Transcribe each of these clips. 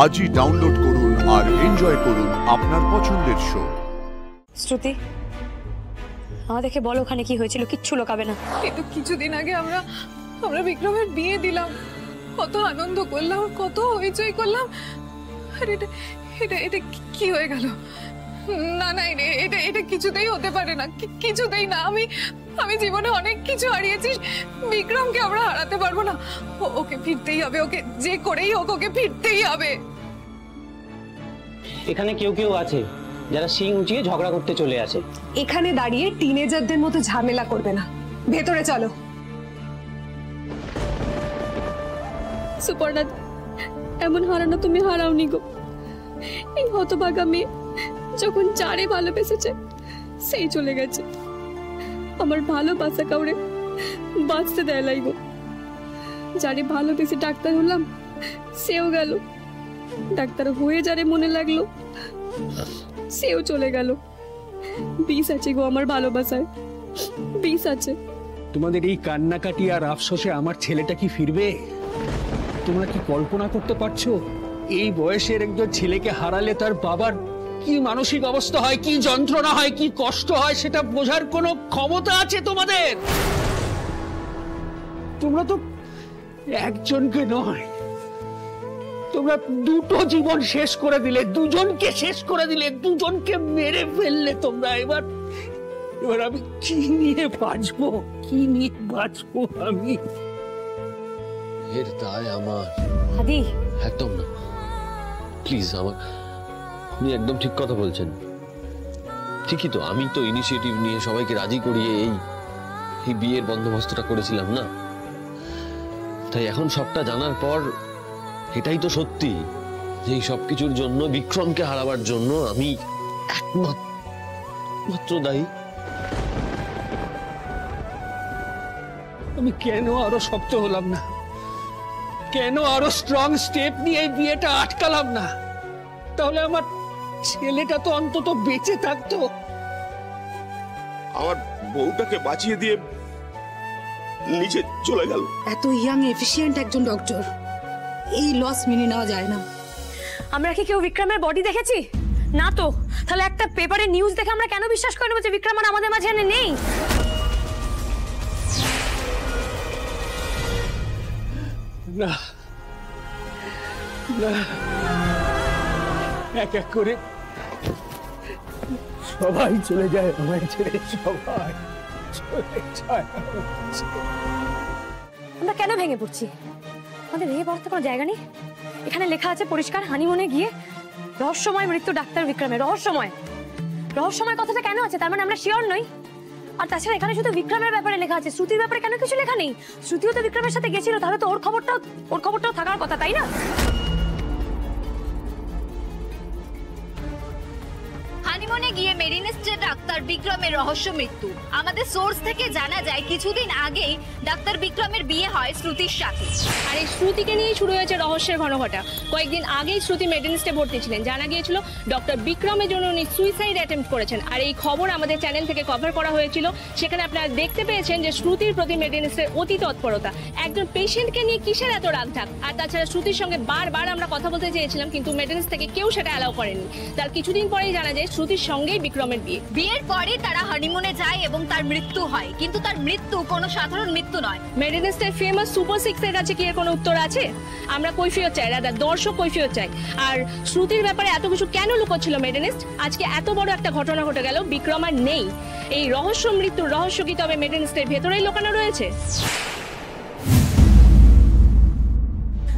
আজই ডাউনলোড করুন আর এনজয় করুন আপনার পছন্দের শো। শ্রুতি, দেখে বলো ওখানে কি হয়েছিল? কিচ্ছু লোকাবে না। এই তো কিছুদিন আগে আমরা বিক্রমের বিয়ে দিলাম, কত আনন্দ করলাম, কত হইচই করলাম, আর এটা কি হয়ে গেল? না না, এটা কিছুতেই হতে পারে না, কিছুতেই না। আমি জীবনে অনেক কিছু হারিয়েছি, বিক্রমকে আমরা হারাতে পারবো না। ওকে ফিরতেই হবে, ওকে যে করেই হোক ওকে ফিরতেই হবে। এখানে কেউ কেউ আছে যারা শিং উঁচিয়ে ঝগড়া করতে চলে আসে। এখানে দাঁড়িয়ে টিনেজারদের মতো ঝামেলা করবে না, ভেতরে চলো। সুপর্ণা, এমন হারানো তুমি হারাওনি গো। এই হতভাগা মেয়ে যখন যারে ভালোবেসেছে সেই চলে গেছে। আমার ভালোবাসা কাউরে বাঁচতে দেয় নাই গো। যারে ভালোবেসে ডাক্তার হলাম সেও গেল, ডাক্তার হয়ে যারে মনে লাগলো সেও চলে গেল। বিষ আছে গো আমার ভালোবাসায়, বিষ আছে। তোমাদের এই কান্নাকাটি আর আফসোসে আমার ছেলেটা কি ফিরবে? তোমরা কি কল্পনা করতে পারছো এই বয়সের একজন ছেলেকে হারালে তার বাবার কি মানসিক অবস্থা হয়, কি যন্ত্রণা হয়, কি কষ্ট হয় সেটা বোঝার কোনো ক্ষমতা আছে তোমাদের? তোমরা তো একজনকে নয়, তোমরা দুটো জীবন শেষ করে দিলে, দুজনকে শেষ করে দিলে, দুজনকে মেরে ফেললে তোমরা। এবার আমি কি নিয়ে বাঁচবো, কি নিয়ে বাঁচবো আমি? এর দায় আমার। আদি, একদম না, প্লিজ। আপনি একদম ঠিক কথা বলছেন। ঠিকই তো, আমি তো ইনিশিয়েটিভ নিয়ে সবাইকে রাজি করিয়ে এই বিয়ের বন্দোবস্তটা করেছিলাম না? তাই এখন সবটা জানার পর এটাই তো সত্যি যে এই সবকিছুর জন্য, বিক্রমকে হারাবার জন্য আমি একমাত্র দায়ী। আমি কেন আরো শক্ত হলাম না? কেন আরো স্ট্রং স্টেপ নিয়ে এই বিয়েটা আটকালাম না? তাহলে আমার ছেলেটা তো অন্তত বেঁচে থাকতো। আমার বউটাকে বাঁচিয়ে দিয়ে নিচে চলে গেল। এত ইয়াং এফিশিয়েন্ট একজন ডক্টর, এই লস মেনে নেওয়া যায় না। আমরা কি কেউ বিক্রমের বডি দেখেছি? না তো। তাহলে একটা পেপারে নিউজ দেখে আমরা কেন বিশ্বাস করে নেব যে বিক্রম আর আমাদের মাঝে নেই? না না, এক এক করে সবাই চলে যায় আমায় ছেড়ে, সবাই চলে যায়। আমরা কেন ভেঙে পড়ছি? আমাদের ভেঙে পড়তে কোনো জায়গা নেই। এখানে লেখা আছে পরিষ্কার, হানিমুনে গিয়ে রহস্যময় মৃত্যু ডাক্তার বিক্রমের। রহস্যময় কথাটা কেন আছে? তার মানে আমরা শিওর নই। আর তাছাড়া এখানে শুধু বিক্রমের ব্যাপারে লেখা আছে, শ্রুতির ব্যাপারে কেন কিছু লেখা নেই? শ্রুতিও তো বিক্রমের সাথে গেছিল, তাহলে তো ওর খবরটাও থাকার কথা, তাই না? হানিমুনে গিয়ে মেরিনেস্টের ডাক্তার বিক্রমের রহস্য মৃত্যু। আমাদের সোর্স থেকে জানা যায় কিছুদিন আগেই ডাক্তার বিক্রমের বিয়ে হয় শ্রুতির সাথে। আর এই শ্রুতিকে নিয়েই শুরু হয়েছে রহস্যের ঘনঘটা। কয়েকদিন আগেই শ্রুতি মেডেনিস্টে ভর্তি ছিলেন। জানা গিয়েছিল ডক্টর বিক্রমের জন্য উনি সুইসাইড অ্যাটেম্প্ট করেছেন। আর এই খবর আমাদের চ্যানেল থেকে কভার করা হয়েছিল। সেখানে আপনারা দেখতে পেয়েছেন যে শ্রুতির প্রতি মেডেনিস্টের অতি তৎপরতা। একজন পেশেন্টকে নিয়ে কিসের এত রাগঢাক? আর তাছাড়া শ্রুতির সঙ্গে বারবার আমরা কথা বলতে চেয়েছিলাম, কিন্তু মেডেনিস্ট থেকে কেউ সেটা অ্যালাউ করেনি। তার কিছুদিন পরেই জানা যায় শ্রুতির সঙ্গেই বিক্রমের বিয়ে। বিয়ের পরে তারা হানিমুনে যায় এবং তার মৃত্যু হয়, কিন্তু তার মৃত্যু কোনো সাধারণ মৃত্যু নয়। মেডেনিস্টের ফেমাস সুপার সিক্সের কাছে কি এর কোনো উত্তর আছে? আমরা কৈফিয়ত চাই, রাদা দর্শক কৈফিয়ত চাই। আর শ্রুতির ব্যাপারে এত কিছু কেন লুকোচ্ছিল মেডেনিস্ট? আজকে এত বড় একটা ঘটনা ঘটে গেল, বিক্রম আর নেই। এই রহস্য মৃত্যুর রহস্য কি তবে মেডেনিস্টের ভেতরেই লুকানো রয়েছে?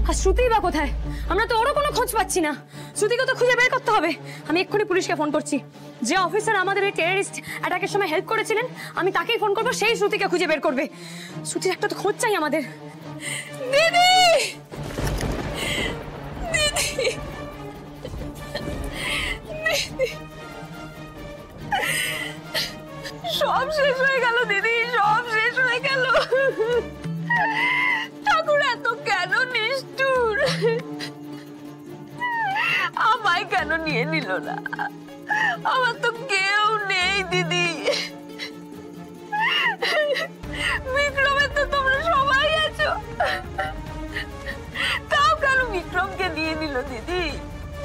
আর শ্রুতি বা কোথায়? আমরা তো ওরও কোনো খোঁজ পাচ্ছি না। শ্রুতিকে তো খুঁজে বের করতে হবে। আমি এক্ষুনি পুলিশকে ফোন করছি। যে অফিসার আমাদের এই টেররিস্ট অ্যাটাকের সময় হেল্প করেছিলেন, আমি তাকেই ফোন করবো, সেই শ্রুতিকে খুঁজে বের করবে। শ্রুতির একটা তো খোঁজ চাই আমাদের। দিদি, দিদি, সব শেষ হয়ে গেল দিদি, সব শেষ হয়ে গেল। ঠাকুর এত কেন নিষ্ঠুর? আমায় কেন নিয়ে নিল না? আমার তো কেউ নেই দিদি। বিক্রমের তো তোমরা সবাই আছো, তাও কেন বিক্রমকে নিয়ে নিল দিদি।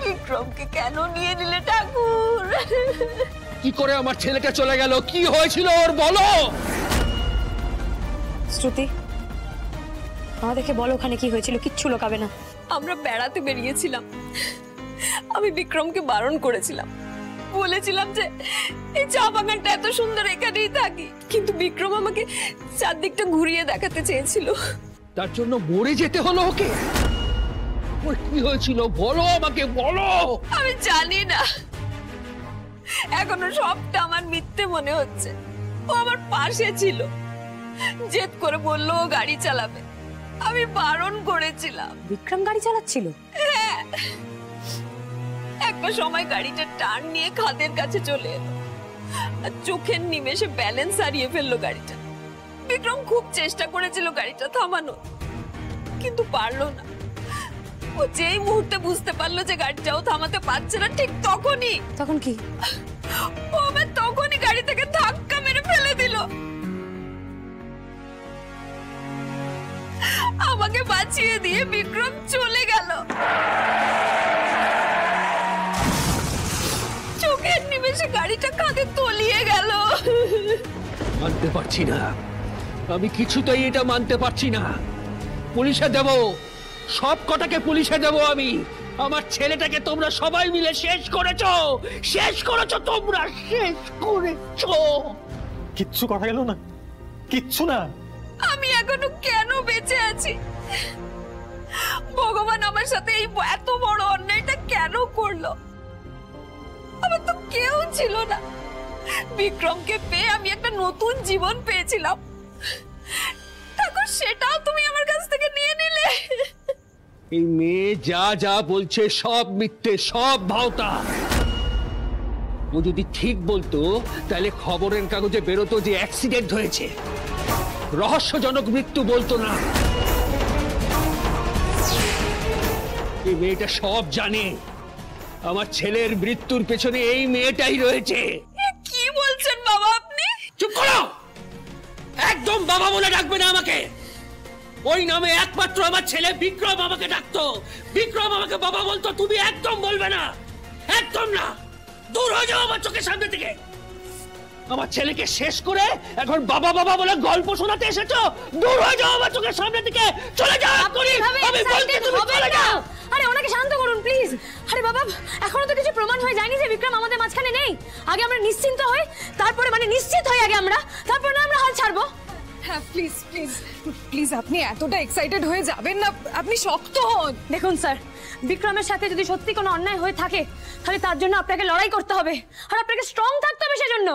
বিক্রমকে কেন নিয়ে নিলে ঠাকুর? কি করে আমার ছেলেটা চলে গেল? কি হয়েছিল ওর বলো। শ্রুতি, আমাদেরকে বলো ওখানে কি হয়েছিল। কিচ্ছু লোকাবে না। আমরা বেড়াতে বেরিয়েছিলাম, আমি বিক্রমকে বারণ করেছিলাম, বলেছিলাম যে এই চা বাগানটা এত সুন্দর, এখানেই থাকি। কিন্তু বিক্রম আমাকে চারদিকটা ঘুরিয়ে দেখাতে চেয়েছিল। তার জন্য মরে যেতে হলো ওকে? ওর কি হয়েছিল বলো আমাকে, বলো। আমি জানি না, এখনো সবটা আমার মিথ্যে মনে হচ্ছে। ও আমার পাশে ছিল, জেদ করে বললো ও গাড়ি চালাবে, আমি বারণ করেছিলাম। বিক্রম গাড়ি চালাচ্ছিল? হ্যাঁ, একটা সময় গাড়িটা টার্ন নিয়ে খাদের কাছে চলে এলো, আর চোখের নিমেষে ব্যালেন্স হারিয়ে ফেললো গাড়িটা। বিক্রম খুব চেষ্টা করেছিল গাড়িটা থামানোর, কিন্তু পারলো না। ও যেই মুহূর্তে বুঝতে পারলো যে গাড়িটাও থামাতে পারছে না, ঠিক তখনই। তখন কি? ও আমার তখনই গাড়ি থেকে ধাক্কা মেরে ফেলে দিল। আমাকে বাঁচিয়ে দিয়ে বিক্রম চলে গেল। চোখের নিমেষে গাড়িটা খাদে তলিয়ে গেল। মানতে পারছি না, আমি কিছুতেই এটা মানতে পারছি না। পুলিশে দেব, সব কটাকে পুলিশে দেব আমি। আমার ছেলেটাকে তোমরা সবাই মিলে শেষ করেছো, শেষ করেছো, তোমরা শেষ করেছো। কিচ্ছু কথা গেল না, কিচ্ছু না। আমি এখনো কেন বেঁচে আছি? ভগবান আমার সাথে এই এত বড় অন্যায়টা কেন করলো? আমার তো কেউ ছিল না। বিক্রমকে পেয়ে আমি একটা নতুন জীবন পেয়েছিলাম, ঠাকুর সেটাও তুমি আমার কাছ থেকে নিয়ে নিলে। এই মেয়ে যা যা বলছে সব মিথ্যে, সব ভাওতা। ও যদি ঠিক বলতো তাহলে খবরের কাগজে বেরোতো যে অ্যাক্সিডেন্ট হয়েছে, রহস্যজনক মৃত্যু বলতো না। এই মেয়েটা সব জানে। আমার ছেলের মৃত্যুর পেছনে এই মেয়েটাই রয়েছে। কি বলছেন বাবা আপনি? চুপ করো, একদম বাবা বলে ডাকবে না আমাকে। ওই নামে একমাত্র আমার ছেলে বিক্রম আমাকে ডাকতো। বিক্রম আমাকে বাবা বলতো, তুমি একদম বলবে না, একদম না। দূর হয়ে যাও আমার চোখের সামনে থেকে। আমার ছেলেকে শেষ করে এখন বাবা বাবা বলে গল্প শোনাতে এসেছো? দূর হয়ে যাও আমার চোখের সামনে থেকে, চলে যাও এক্ষুনি। আমি বলছি তুমি চলে যাও। আরে ওনাকে শান্ত করুন প্লিজ। আরে বাবা, এখনো তো কিছু প্রমাণ হয়ে যায়নি যে বিক্রম আমাদের মাঝখানে নেই। আগে আমরা নিশ্চিন্ত হই, তারপরে মানে নিশ্চিত হই আগে আমরা, তারপরে না আমরা হাল ছাড়বো। হ্যাঁ প্লিজ প্লিজ প্লিজ, আপনি এতটা এক্সাইটেড হয়ে যাবেন না, আপনি শক্ত হন। দেখুন স্যার, বিক্রমের সাথে যদি সত্যি কোনো অন্যায় হয়ে থাকে তাহলে তার জন্য আপনাকে লড়াই করতে হবে, আর আপনাকে স্ট্রং থাকতে হবে সেজন্য।